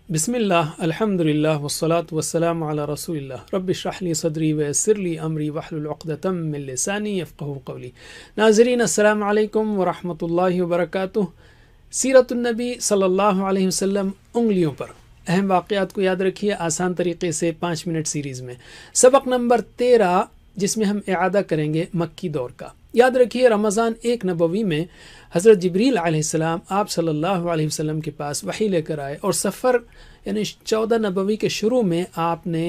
बिस्मिल्लाह अल्हम्दुलिल्लाह वस्सलातु वस्सलामु अला रसूलिल्लाह रब्बि इश्रह ली सदरी व यस्सिर ली अमरी वहलुल उक़दतम मिन लिसानी यफ़क़हू क़ौली। नाज़रीन अस्सलामु अलैकुम व रहमतुल्लाहि व बरकातुहू। सीरतुन नबी सल्लल्लाहु अलैहि वसल्लम उंगलियों पर अहम वाक़यात को याद रखिए आसान तरीके से 5 मिनट सीरीज़ में। सबक नंबर 13 जिसमें हम इआदा करेंगे मक्की दौर का। याद रखिए रमज़ान 1 नबवी में हज़रत जिब्रील अलैहिस्सलाम आप सल्लल्लाहु अलैहि वसल्लम के पास वही लेकर आए और सफ़र यानी 14 नबवी के शुरू में आपने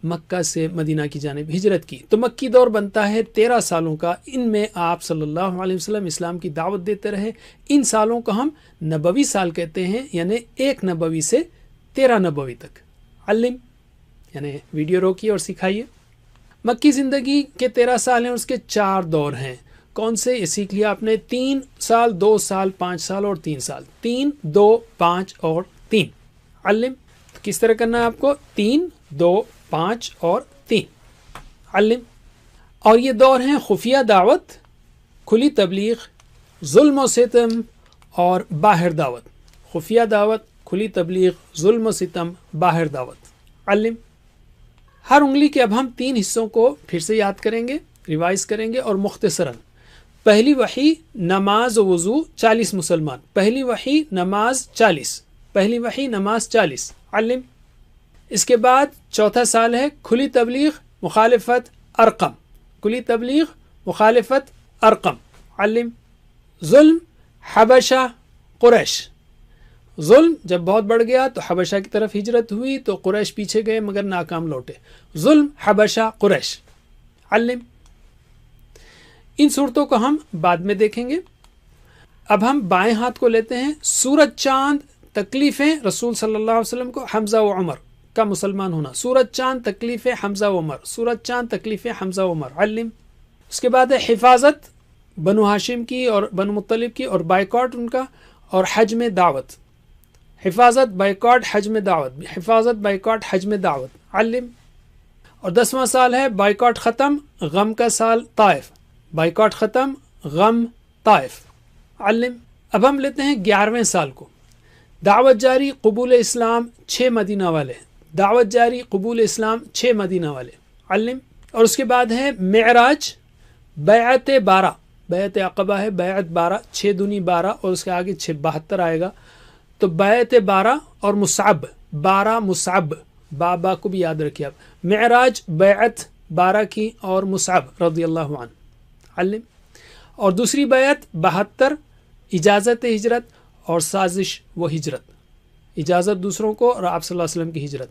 मक्का से मदीना की जानिब हिजरत की। तो मक्की दौर बनता है 13 सालों का। इनमें आप सल्लल्लाहु अलैहि वसल्लम इस्लाम की दावत देते रहे। इन सालों को हम नबवी साल कहते हैं, यानी 1 नबवी से 13 नबवी तक। अल्लिम यानी वीडियो रोकिए और सिखाइए। मक्की ज़िंदगी के 13 साल हैं, उसके 4 दौर हैं। कौन से, ये सीख लिया आपने। 3 साल, 2 साल, 5 साल और 3 साल। 3, 2, 5 और 3। अल्लिम किस तरह करना है आपको, 3, 2, 5 और 3। अल्लिम। और ये दौर हैं खुफिया दावत, खुली तबलीग, जुल्म व सितम और बाहर दावत। खुफिया दावत, खुली तबलीग, जुल्म व सितम, बाहर दावत। अल्लिम। हर उंगली के अब हम 3 हिस्सों को फिर से याद करेंगे, रिवाइज करेंगे और मुख्तसरन। पहली वही नमाज वज़ू 40 मुसलमान। पहली वही नमाज 40। पहली वही नमाज 40। अल्लिम। इसके बाद चौथा साल है खुली तबलीग मुखालिफत अरकम। खुली तबलीग मुखालिफत अरकम। अल्लिम। जुल्म हबशा कुरैश। जुल्म जब बहुत बढ़ गया तो हबशा की तरफ हिजरत हुई, तो कुरैश पीछे गए मगर नाकाम लौटे। जुल्म हबशा कुरैश। अल्लिम। इन सूरतों को हम बाद में देखेंगे। अब हम बाएं हाथ को लेते हैं। सूरज चांद तकलीफ़ें रसूल सल्लल्लाहु अलैहि वसल्लम को, हमज़ा व उमर का मुसलमान होना। सूरज चांद तकलीफ़ें हमज़ा व उमर। सूरज चांद तकलीफ़ें हमज़ा व उमर। अल्लिम। उसके बाद है हिफाजत बनु हाशिम की और बनु मुत्तलिब की और बाइकॉट उनका और हज में दावत। हिफाजत बाइकॉट हज में दावत। हिफाजत बाइकॉट हज में दावत। अल्लिम। और 10वां साल है बाइकॉट ख़त्म, गम का साल ताइफ। बाइकॉट ख़त्म, गम ताइफ। अल्लिम। अब हम लेते हैं 11वें साल को। दावत जारी, कबूल इस्लाम 6 मदीना वाले। दावत जारी, कबूल इस्लाम 6 मदीना वाले। अल्लिम। और उसके बाद है मेराज, बैअत 12। बैअत अक़बा है, बैअत 12, 6 दूनी 12 और उसके आगे 6 72 आएगा। तो बैअत 12 और मुसअब 12, मुसअब बाबा को भी याद रखिए आप। मेराज बैअत 12 की और मुसअब रज़ियल्लाहु अन्हु। अल्लिम। और दूसरी बैअत 72, इजाज़त हिजरत और साजिश व हिजरत। इजाज़त दूसरों को और आप सल्लल्लाहु अलैहि वसल्लम की हिजरत।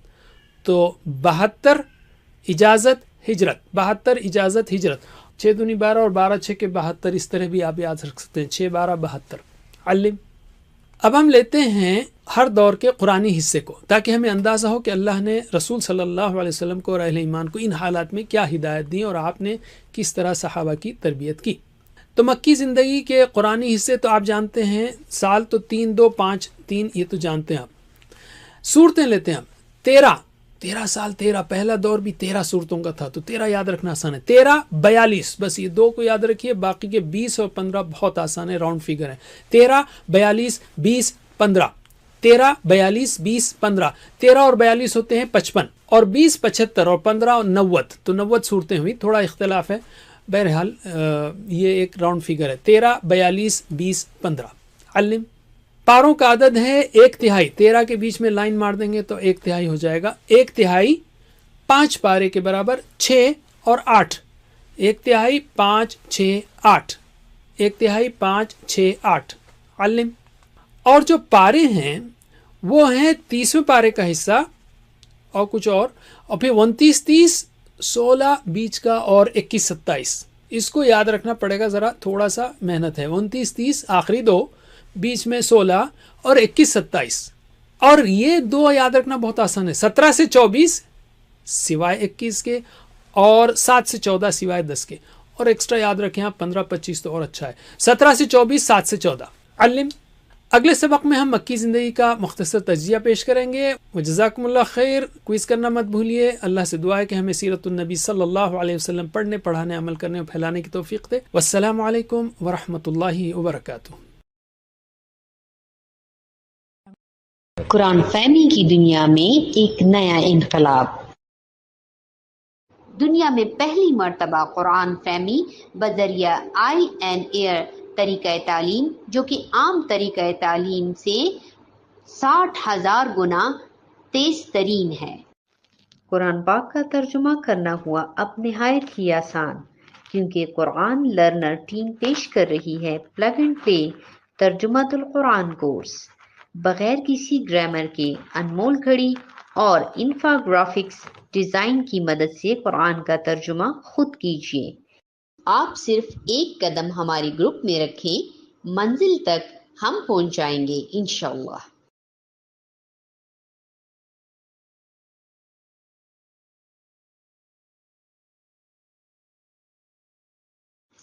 तो 72 इजाज़त हिजरत, 72 इजाज़त हिजरत। 6 दूनी 12 और 12 6 के 72, इस तरह भी आप याद रख सकते हैं। 6 12 72। अल्लिम। अब हम लेते हैं हर दौर के कुरानी हिस्से को, ताकि हमें अंदाज़ा हो कि अल्लाह ने रसूल सल्लल्लाहु अलैहि वसल्लम को और अहले ईमान को इन हालात में क्या हिदायत दी और आपने किस तरह सहाबा की तरबियत की। तो मक्की ज़िंदगी के कुरानी हिस्से तो आप जानते हैं। साल तो 3, 2, 5, 3 ये तो जानते हैं आप। सूरतें लेते हैं हम। 13 साल, 13 पहला दौर भी 13 सूरतों का था, तो 13 याद रखना आसान है। 13, 42 बस ये 2 को याद रखिए, बाकी के 20 और 15 बहुत आसान है, राउंड फिगर है। 13, 42, 20, 15। 13, 42, 20, 15। 13 और 42 होते हैं 55 और 20 75 और 15 और 90। तो 90 सूरतें हुई, थोड़ा इख्तलाफ है। बहरहाल ये एक राउंड फिगर है। 13, 42, 20, 15। अल्लिम। पारों का अदद है 1/3। 13 के बीच में लाइन मार देंगे तो 1/3 हो जाएगा। 1/3 5 पारे के बराबर 6 और 8। 1/3 5, 6, 8। 1/3 5, 6, 8। अल्लिम। और जो पारे हैं वो हैं 30वें पारे का हिस्सा और कुछ और फिर 29, 30, 16 बीच का और 21, 27। इसको याद रखना पड़ेगा, ज़रा थोड़ा सा मेहनत है। 29, 30 आखिरी 2, बीच में 16 और 21, 27। और ये 2 याद रखना बहुत आसान है। 17 से 24 सिवाय 21 के और 7 से 14 सिवाय 10 के। और एक्स्ट्रा याद रखें आप 15, 25 तो और अच्छा है। 17 से 24, 7 से 14। अल्लिम। अगले सबक में हम मक्की ज़िंदगी का मुख्तसर तज्ज़िया पेश करेंगे। जज़ाकुमुल्लाह खैर। क्विज़ करना मत भूलिए। अल्लाह से दुआ है कि हमें सीरतुन नबी सल्लल्लाहु अलैहि वसल्लम पढ़ने, पढ़ाने, अमल करने और फैलाने की तौफीक दे। वस्सलामु अलैकुम व रहमतुल्लाहि व बरकातुहू। قرآن فہمی کی دنیا میں ایک نیا انقلاب۔ دنیا میں پہلی مرتبہ قرآن فہمی بذریعہ آئی اینڈ ایئر طریقہ تعلیم، جو کہ عام طریقہ تعلیم سے 60,000 گنا تیز ترین ہے۔ قرآن پاک کا ترجمہ کرنا ہوا اب نہایت ہی آسان، کیونکہ قرآن لرنر ٹیم پیش کر رہی ہے پلگ اینڈ پلے ترجمہ القرآن کورس۔ بغیر کسی گرامر کے انمول گھڑی اور انفاگرافکس ڈیزائن کی مدد سے قرآن کا ترجمہ خود کیجیے۔ آپ صرف ایک قدم ہمارے گروپ میں رکھیں، منزل تک ہم پہنچائیں گے انشاءاللہ۔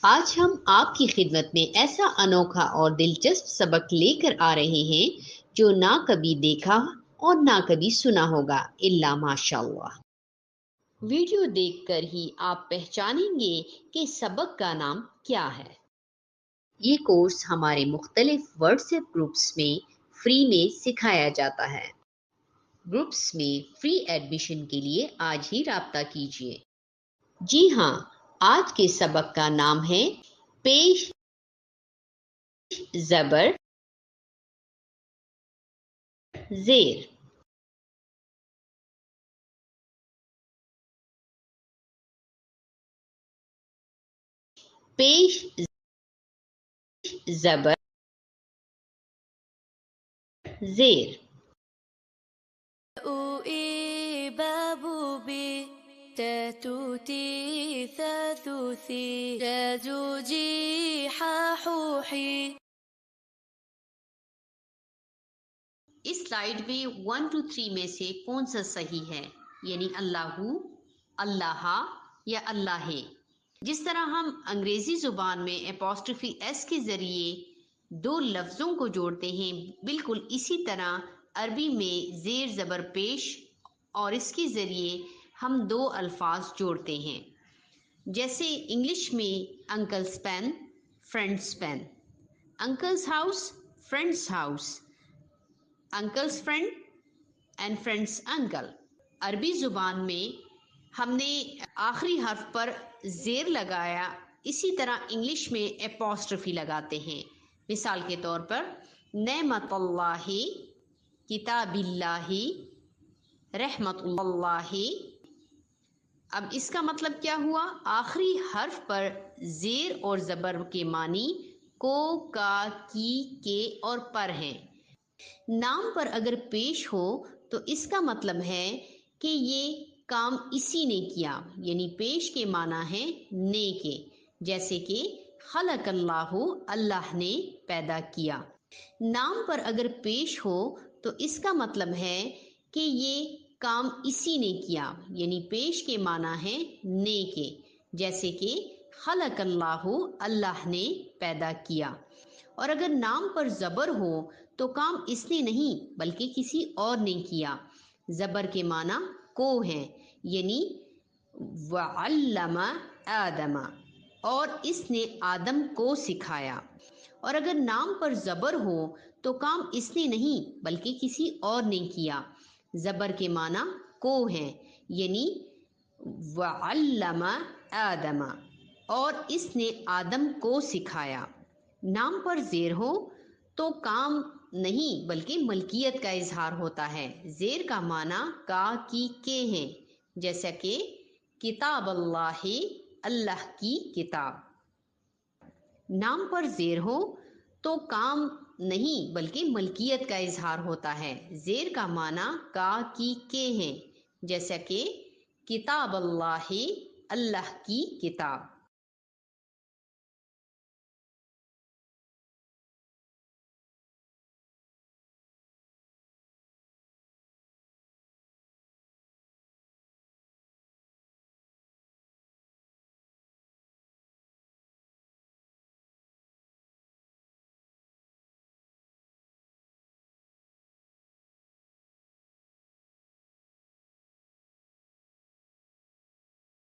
آج ہم آپ کی خدمت میں ایسا انوکھا اور دلچسپ سبق لے کر آ رہے ہیں جو نہ کبھی دیکھا اور نہ کبھی سنا ہوگا الا ماشاءاللہ۔ ویڈیو دیکھ کر ہی آپ پہچانیں گے کہ سبق کا نام کیا ہے۔ یہ کورس ہمارے مختلف واٹس ایپ گروپس میں فری میں سکھایا جاتا ہے۔ گروپس میں فری ایڈمیشن کے لیے آج ہی رابطہ کیجیے۔ جی ہاں، آج کے سبق کا نام ہے پیش زبر زیر۔ پیش زبر زیر۔ تتوتي ثاثوثي جاجوجي حاحوحي۔ اس سلائیڈ میں 1 to 3 میں سے کون سا صحیح ہے؟ یعنی اللہ، اللہ یا اللہ۔ جس طرح ہم انگریزی زبان میں اپوسٹرفی ایس کے ذریعے دو لفظوں کو جوڑتے ہیں، بالکل اسی طرح عربی میں زیر زبر پیش اور اس کے ذریعے ہم دو الفاظ جوڑتے ہیں، جیسے انگلش میں uncle's pen, friend's pen, uncle's house, friend's house, uncle's friend and friend's uncle. عربی زبان میں ہم نے آخری حرف پر زیر لگایا، اسی طرح انگلش میں اپوسٹرفی لگاتے ہیں۔ مثال کے طور پر نعمت اللہ، کتاب اللہ، رحمت اللہ۔ اب اس کا مطلب کیا ہوا؟ آخری حرف پر زیر اور زبر کے معنی کو، کا، کی، کے اور پر ہیں۔ نام پر اگر پیش ہو تو اس کا مطلب ہے کہ یہ کام اسی نے کیا، یعنی پیش کے معنی ہے نے کے، جیسے کہ خلق اللہ، اللہ نے پیدا کیا۔ نام پر اگر پیش ہو تو اس کا مطلب ہے کہ یہ کام اسی نے کیا، یعنی پیش کے معنی ہے نے کے، جیسے کہ خلق اللہ، اللہ نے پیدا کیا۔ اور اگر نام پر زبر ہو تو کام اس نے نہیں بلکہ کسی اور نے کیا۔ زبر کے معنی کو ہیں، یعنی وعلم آدم، اور اس نے آدم کو سکھایا۔ اور اگر نام پر زبر ہو تو کام اس نے نہیں بلکہ کسی اور نے کیا۔ زبر کے معنی کو ہیں، یعنی وعلم آدم، اور اس نے آدم کو سکھایا۔ نام پر زیر ہو تو کام نہیں بلکہ ملکیت کا اظہار ہوتا ہے۔ زیر کا معنی کا، کی، کے ہیں، جیسا کہ کتاب اللہ، اللہ کی کتاب۔ نام پر زیر ہو تو کام نہیں بلکہ ملکیت کا اظہار ہوتا ہے۔ زیر کا معنی کا، کی، کے ہیں، جیسا کہ کتاب اللہ، اللہ کی کتاب۔